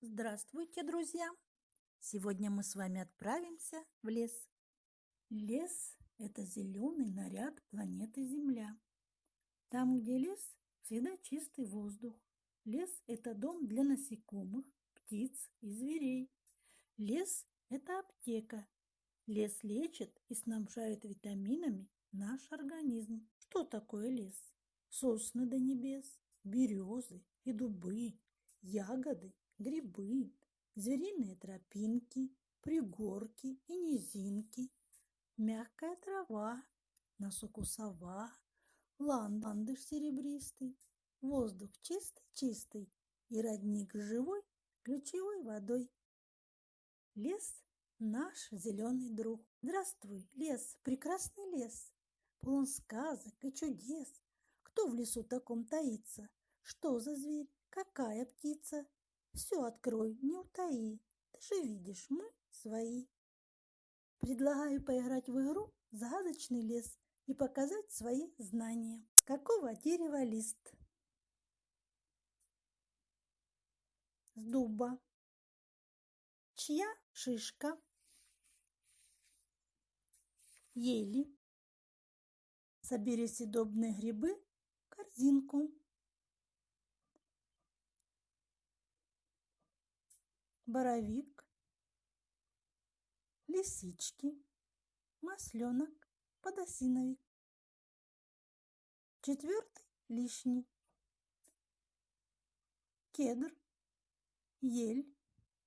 Здравствуйте, друзья! Сегодня мы с вами отправимся в лес. Лес– это зеленый наряд планеты Земля. Там, где лес, всегда чистый воздух. Лес– это дом для насекомых, птиц и зверей. Лес– это аптека. Лес лечит и снабжает витаминами наш организм. Что такое лес? Сосны до небес, березы и дубы, ягоды, грибы, звериные тропинки, пригорки и низинки, мягкая трава, на суку сова, ландыш серебристый, воздух чистый-чистый и родник живой ключевой водой. Лес – наш зеленый друг. Здравствуй, лес, прекрасный лес, полон сказок и чудес. Кто в лесу таком таится? Что за зверь? Какая птица? Все открой, не утаи. Ты же видишь, мы свои. Предлагаю поиграть в игру «Загадочный лес» и показать свои знания. С какого дерева лист? С дуба. Чья шишка? Ели. Собери съедобные грибы в корзинку. Боровик, лисички, масленок, подосиновик. Четвертый лишний. Кедр, ель,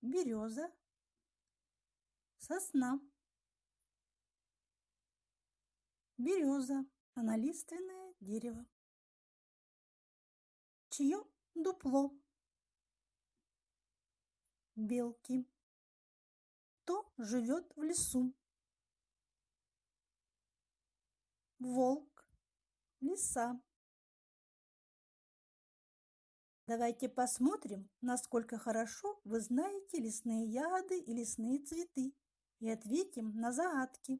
береза, сосна. Береза – она лиственное дерево. Чье дупло? Белки. Кто живет в лесу? Волк, лиса. Давайте посмотрим, насколько хорошо вы знаете лесные ягоды и лесные цветы, и ответим на загадки.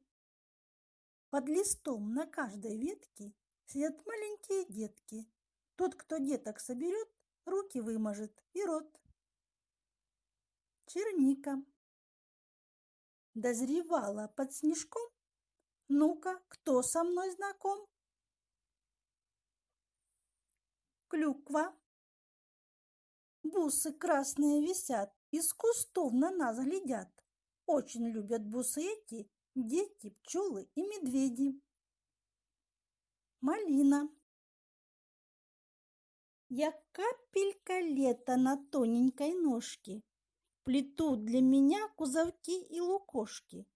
Под листом на каждой ветке сидят маленькие детки. Тот, кто деток соберет, руки выможет и рот. Черника. Дозревала под снежком? Ну-ка, кто со мной знаком? Клюква. Бусы красные висят, из кустов на нас глядят. Очень любят бусы эти дети, пчелы и медведи. Малина. Я капелька лета на тоненькой ножке, плетут для меня кузовки и лукошки.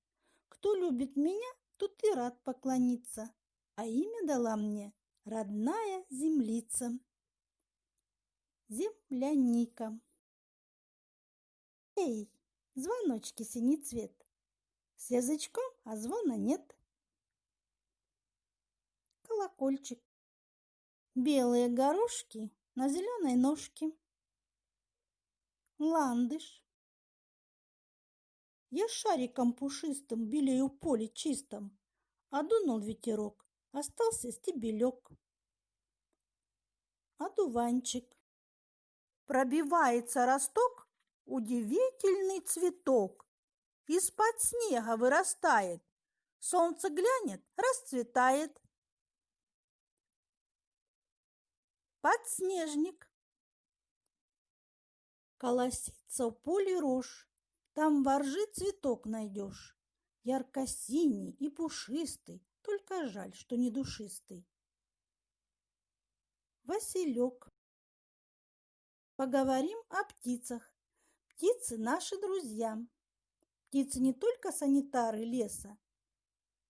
Кто любит меня, тот и рад поклониться, а имя дала мне родная землица. Земляника. Эй, звоночки синий-цвет, с язычком, а звона нет. Колокольчик. Белые горошки на зеленой ножке. Ландыш. Я шариком пушистым белею в поле чистом, а дунул ветерок, остался стебелек. Одуванчик. Пробивается росток, удивительный цветок. Из-под снега вырастает, солнце глянет, расцветает. Подснежник. Колосится в поле рожь, там воржи цветок найдешь. Ярко-синий и пушистый, только жаль, что не душистый. Василек. Поговорим о птицах. Птицы наши друзья. Птицы не только санитары леса,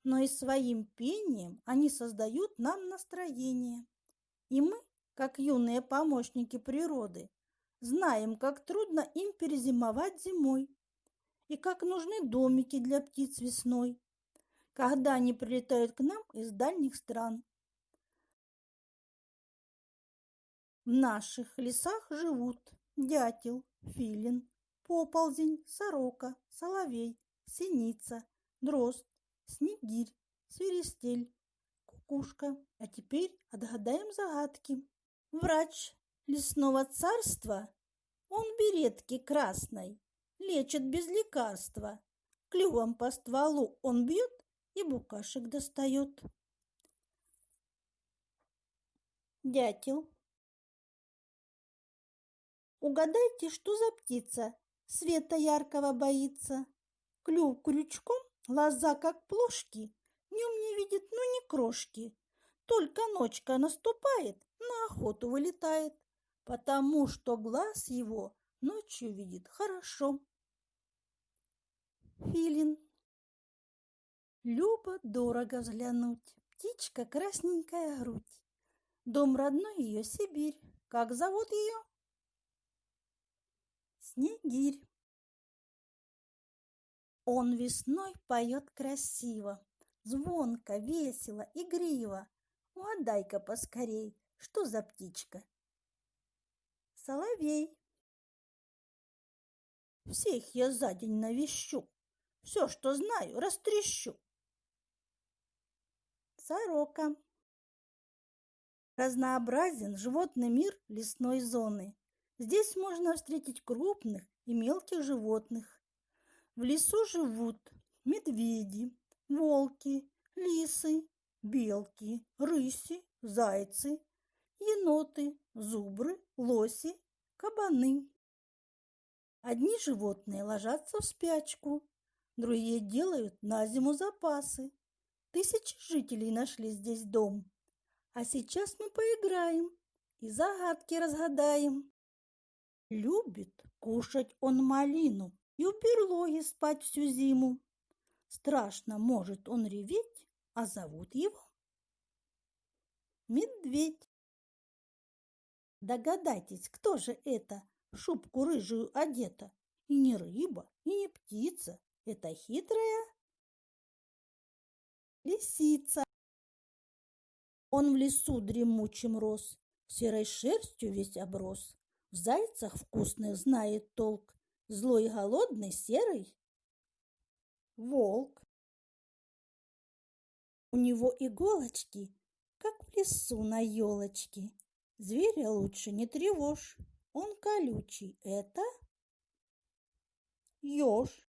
но и своим пением они создают нам настроение. И мы, как юные помощники природы, знаем, как трудно им перезимовать зимой и как нужны домики для птиц весной, когда они прилетают к нам из дальних стран. В наших лесах живут дятел, филин, поползень, сорока, соловей, синица, дрозд, снегирь, свиристель, кукушка. А теперь отгадаем загадки. Врач лесного царства Он беретки красной лечит без лекарства. Клювом по стволу он бьет и букашек достает. Дятел. Угадайте, что за птица света яркого боится. Клюв крючком, глаза как плошки, днем не видит, ну ни крошки. Только ночка наступает, на охоту вылетает, потому что глаз его ночью видит хорошо. Филин. Любо-дорого взглянуть, птичка красненькая грудь. Дом родной ее Сибирь. Как зовут ее? Снегирь. Он весной поет красиво, звонко, весело, игриво. Угадай-ка поскорей, что за птичка? Соловей. Всех я за день навещу, все, что знаю, растрещу. Сорока. Разнообразен животный мир лесной зоны. Здесь можно встретить крупных и мелких животных. В лесу живут медведи, волки, лисы, белки, рыси, зайцы, еноты, зубры, лоси, кабаны. Одни животные ложатся в спячку, другие делают на зиму запасы. Тысячи жителей нашли здесь дом. А сейчас мы поиграем и загадки разгадаем. Любит кушать он малину и в берлоге спать всю зиму. Страшно может он реветь, а зовут его медведь. Догадайтесь, кто же это в шубку рыжую одета? И не рыба, и не птица. Это хитрая лисица. Он в лесу дремучим рос, серой шерстью весь оброс. В зайцах вкусных знает толк, злой и голодный серый волк. У него иголочки, как в лесу на елочке. Зверя лучше не тревожь, он колючий. Это еж.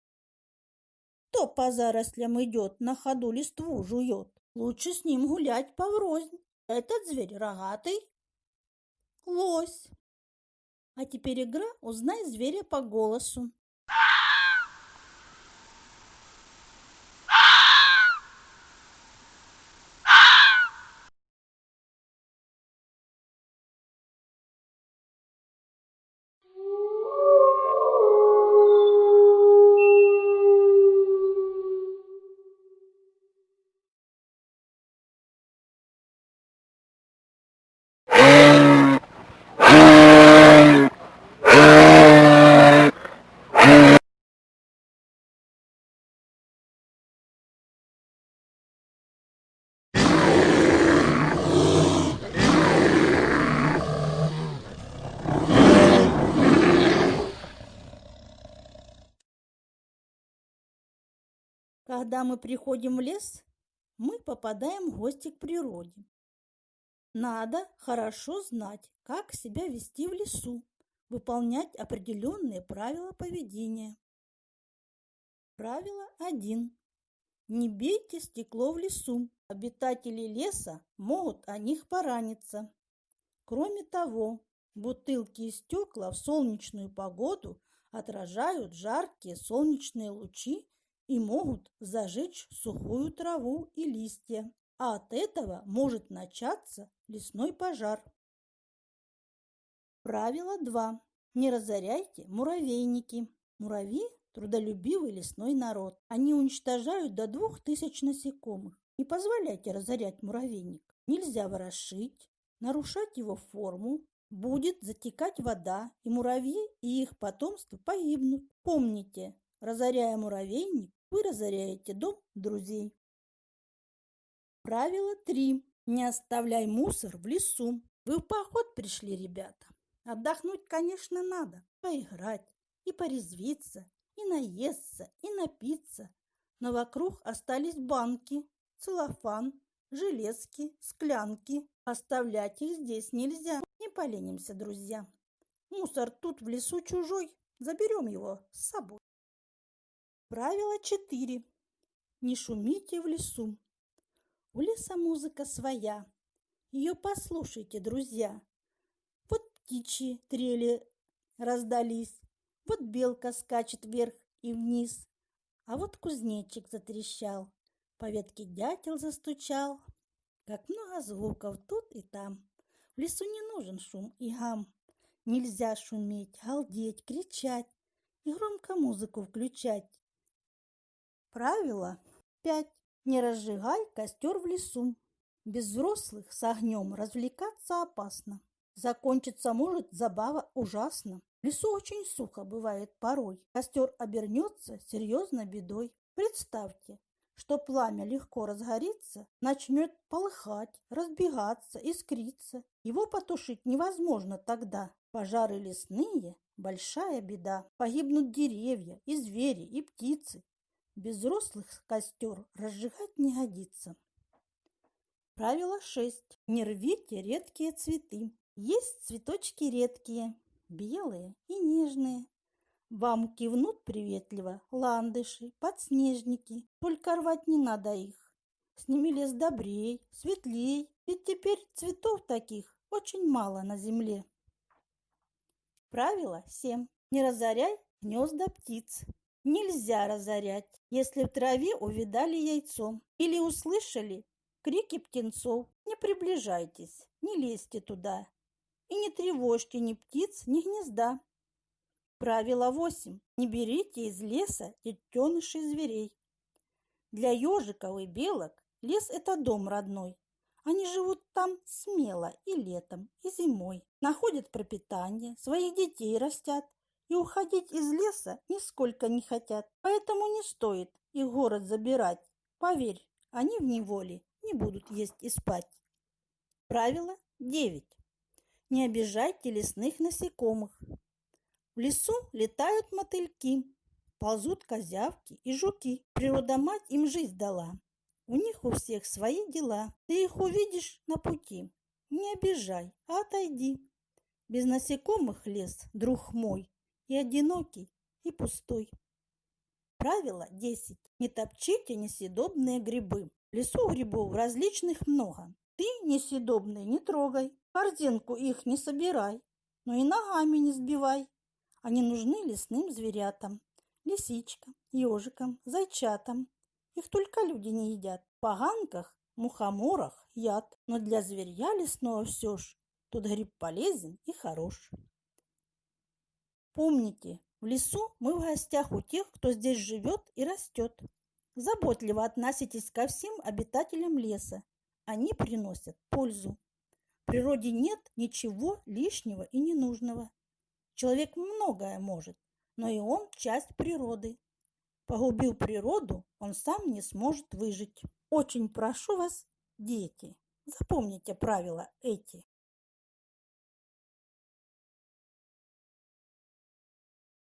Кто по зарослям идет, на ходу листву жует, лучше с ним гулять поврознь. Этот зверь рогатый лось. А теперь игра «Узнай зверя по голосу». Когда мы приходим в лес, мы попадаем в гости к природе. Надо хорошо знать, как себя вести в лесу, выполнять определенные правила поведения. Правило 1. Не бейте стекло в лесу. Обитатели леса могут о них пораниться. Кроме того, бутылки и стекла в солнечную погоду отражают жаркие солнечные лучи и могут зажечь сухую траву и листья, а от этого может начаться лесной пожар. Правило 2. Не разоряйте муравейники. Муравьи – трудолюбивый лесной народ. Они уничтожают до 2000 насекомых. Не позволяйте разорять муравейник. Нельзя ворошить, нарушать его форму. Будет затекать вода, и муравьи и их потомство погибнут. Помните, разоряя муравейник, вы разоряете дом друзей. Правило 3. Не оставляй мусор в лесу. Вы в поход пришли, ребята. Отдохнуть, конечно, надо. Поиграть и порезвиться, и наесться, и напиться. Но вокруг остались банки, целлофан, железки, склянки. Оставлять их здесь нельзя. Не поленимся, друзья. Мусор тут в лесу чужой, заберем его с собой. Правило 4. Не шумите в лесу. У леса музыка своя. Ее послушайте, друзья. Вот птичьи трели раздались, вот белка скачет вверх и вниз, а вот кузнечик затрещал, по ветке дятел застучал. Как много звуков тут и там. В лесу не нужен шум и гам. Нельзя шуметь, галдеть, кричать и громко музыку включать. Правило 5. Не разжигай костер в лесу. Без взрослых с огнем развлекаться опасно. Закончиться может забава ужасно. В лесу очень сухо бывает порой. Костер обернется серьезной бедой. Представьте, что пламя легко разгорится, начнет полыхать, разбегаться, искриться. Его потушить невозможно тогда. Пожары лесные – большая беда. Погибнут деревья, и звери, и птицы. Без взрослых костер разжигать не годится. Правило 6. Не рвите редкие цветы. Есть цветочки редкие, белые и нежные. Вам кивнут приветливо ландыши, подснежники. Только рвать не надо их. С ними лес добрей, светлей. Ведь теперь цветов таких очень мало на земле. Правило 7. Не разоряй гнезда птиц. Нельзя разорять, если в траве увидали яйцо или услышали крики птенцов. Не приближайтесь, не лезьте туда и не тревожьте ни птиц, ни гнезда. Правило 8. Не берите из леса детенышей зверей. Для ежиков и белок лес – это дом родной. Они живут там смело и летом, и зимой. Находят пропитание, своих детей растят. И уходить из леса нисколько не хотят. Поэтому не стоит их в город забирать. Поверь, они в неволе не будут есть и спать. Правило 9. Не обижайте лесных насекомых. В лесу летают мотыльки, ползут козявки и жуки. Природа-мать им жизнь дала. У них у всех свои дела. Ты их увидишь на пути. Не обижай, а отойди. Без насекомых лес, друг мой, и одинокий, и пустой. Правило 10. Не топчите несъедобные грибы. В лесу грибов различных много. Ты несъедобные не трогай, корзинку их не собирай, но и ногами не сбивай. Они нужны лесным зверятам, лисичкам, ежикам, зайчатам. Их только люди не едят. В поганках, мухоморах яд, но для зверья лесного все ж тут гриб полезен и хорош. Помните, в лесу мы в гостях у тех, кто здесь живет и растет. Заботливо относитесь ко всем обитателям леса. Они приносят пользу. В природе нет ничего лишнего и ненужного. Человек многое может, но и он часть природы. Погубив природу, он сам не сможет выжить. Очень прошу вас, дети, запомните правила эти.